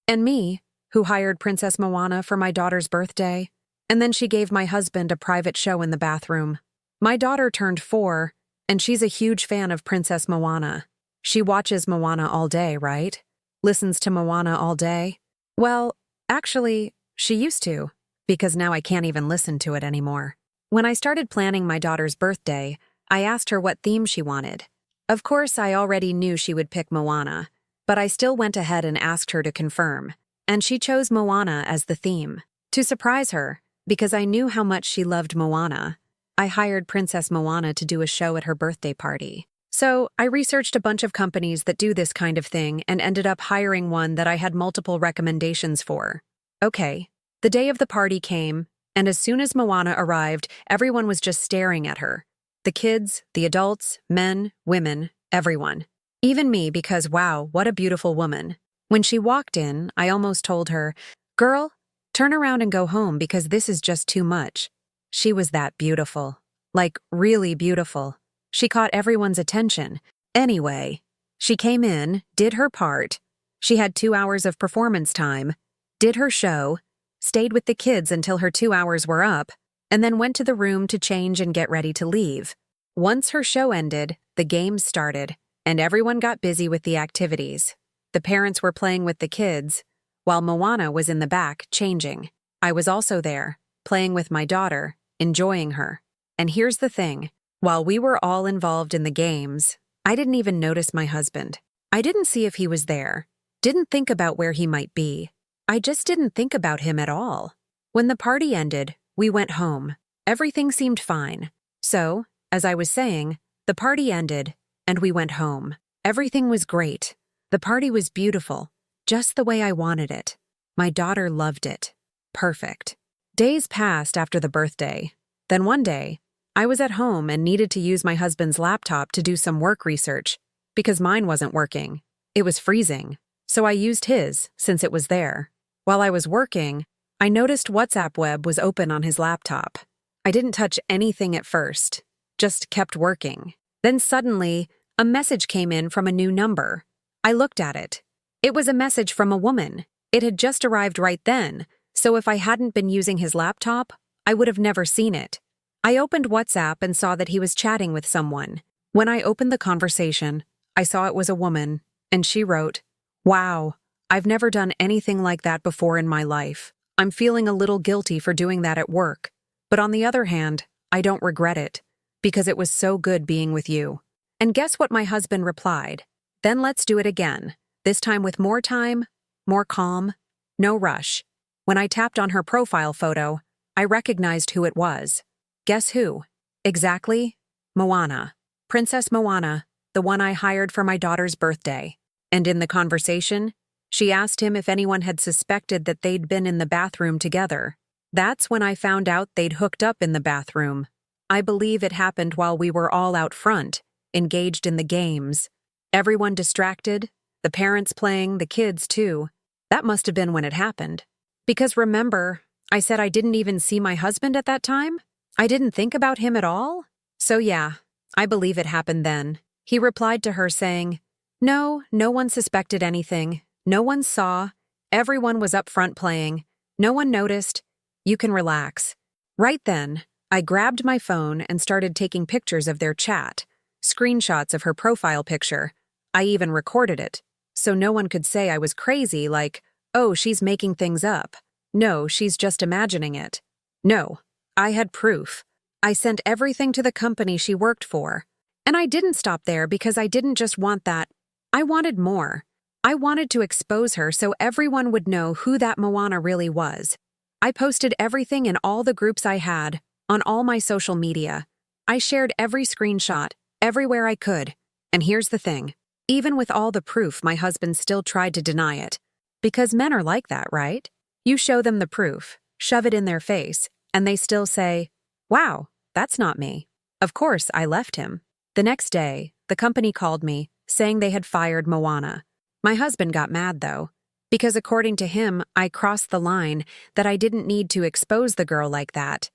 And me, who hired Princess Moana for my daughter's birthday. And then she gave my husband a private show in the bathroom. My daughter turned 4, and she's a huge fan of Princess Moana. She watches Moana all day, right? Listens to Moana all day? Well, actually, she used to, because now I can't even listen to it anymore. When I started planning my daughter's birthday, I asked her what theme she wanted. Of course, I already knew she would pick Moana, but I still went ahead and asked her to confirm, and she chose Moana as the theme. To surprise her, because I knew how much she loved Moana, I hired Princess Moana to do a show at her birthday party. So, I researched a bunch of companies that do this kind of thing and ended up hiring one that I had multiple recommendations for. Okay, the day of the party came, and as soon as Moana arrived, everyone was just staring at her. The kids, the adults, men, women, everyone. Even me, because wow, what a beautiful woman. When she walked in, I almost told her, "Girl, turn around and go home because this is just too much." She was that beautiful. Like, really beautiful. She caught everyone's attention. Anyway, she came in, did her part. She had 2 hours of performance time, did her show, stayed with the kids until her 2 hours were up, and then went to the room to change and get ready to leave. Once her show ended, the games started, and everyone got busy with the activities. The parents were playing with the kids, while Moana was in the back, changing. I was also there, playing with my daughter, enjoying her. And here's the thing, while we were all involved in the games, I didn't even notice my husband. I didn't see if he was there, didn't think about where he might be. I just didn't think about him at all. When the party ended, we went home. Everything seemed fine. So, as I was saying, the party ended, and we went home. Everything was great. The party was beautiful, just the way I wanted it. My daughter loved it. Perfect. Days passed after the birthday. Then one day, I was at home and needed to use my husband's laptop to do some work research, because mine wasn't working. It was freezing, so I used his since it was there. While I was working, I noticed WhatsApp web was open on his laptop. I didn't touch anything at first, just kept working. Then suddenly, a message came in from a new number. I looked at it. It was a message from a woman. It had just arrived right then, so if I hadn't been using his laptop, I would have never seen it. I opened WhatsApp and saw that he was chatting with someone. When I opened the conversation, I saw it was a woman, and she wrote, "Wow, I've never done anything like that before in my life. I'm feeling a little guilty for doing that at work. But on the other hand, I don't regret it, because it was so good being with you." And guess what my husband replied? "Then let's do it again, this time with more time, more calm, no rush." When I tapped on her profile photo, I recognized who it was. Guess who? Exactly, Moana. Princess Moana, the one I hired for my daughter's birthday. And in the conversation, she asked him if anyone had suspected that they'd been in the bathroom together. That's when I found out they'd hooked up in the bathroom. I believe it happened while we were all out front, engaged in the games. Everyone distracted, the parents playing, the kids too. That must have been when it happened. Because remember, I said I didn't even see my husband at that time? I didn't think about him at all? So yeah, I believe it happened then. He replied to her saying, "No, no one suspected anything. No one saw. Everyone was up front playing. No one noticed. You can relax." Right then, I grabbed my phone and started taking pictures of their chat, screenshots of her profile picture. I even recorded it, so no one could say I was crazy like, "Oh, she's making things up. No, she's just imagining it." No, I had proof. I sent everything to the company she worked for. And I didn't stop there because I didn't just want that. I wanted more. I wanted to expose her so everyone would know who that Moana really was. I posted everything in all the groups I had, on all my social media. I shared every screenshot, everywhere I could. And here's the thing. Even with all the proof, my husband still tried to deny it. Because men are like that, right? You show them the proof, shove it in their face, and they still say, "Wow, that's not me." Of course, I left him. The next day, the company called me, saying they had fired Moana. My husband got mad, though, because according to him, I crossed the line, that I didn't need to expose the girl like that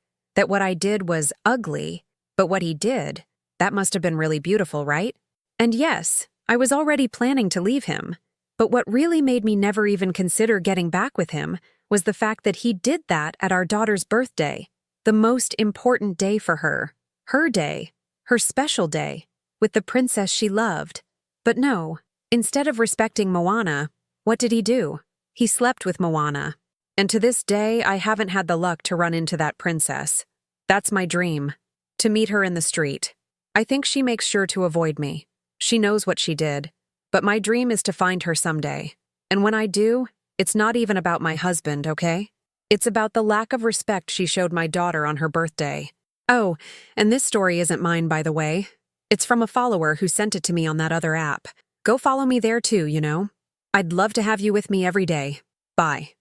what I did was ugly, but what he did, that must have been really beautiful, right? And yes, I was already planning to leave him. But what really made me never even consider getting back with him was the fact that he did that at our daughter's birthday, the most important day for her day, her special day, with the princess she loved. But no, instead of respecting Moana, what did he do? He slept with Moana. And to this day, I haven't had the luck to run into that princess. That's my dream, to meet her in the street. I think she makes sure to avoid me. She knows what she did. But my dream is to find her someday. And when I do, it's not even about my husband, okay? It's about the lack of respect she showed my daughter on her birthday. Oh, and this story isn't mine, by the way. It's from a follower who sent it to me on that other app. Go follow me there too, you know? I'd love to have you with me every day. Bye.